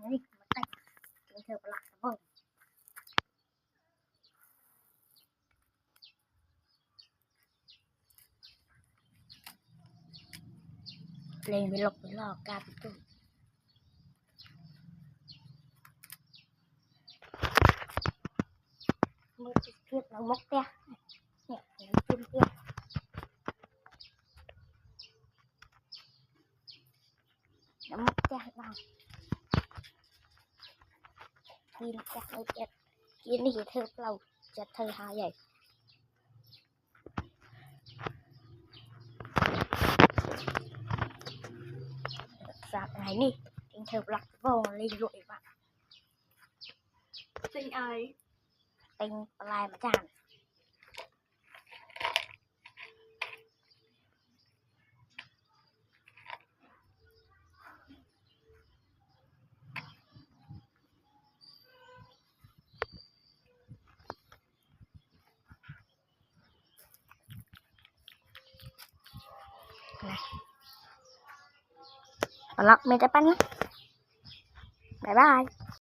Đấy, mất tay. Kính thưa các bạn, vâng. Lên với lộc với lò ca với tôi. Mới tiếp nó mốc te. Nhẹ, nó chun te. Nó mốc te vào. Nhìn chắc nó chết. Nhìn thì thơ lâu, chết thơ hai vậy. Sạc này đi. Kính thưa các bạn, vô lên rụi bạn. Tên ai? Tên lại mà chán. Này. Và lọc mê trái bánh. Bye bye.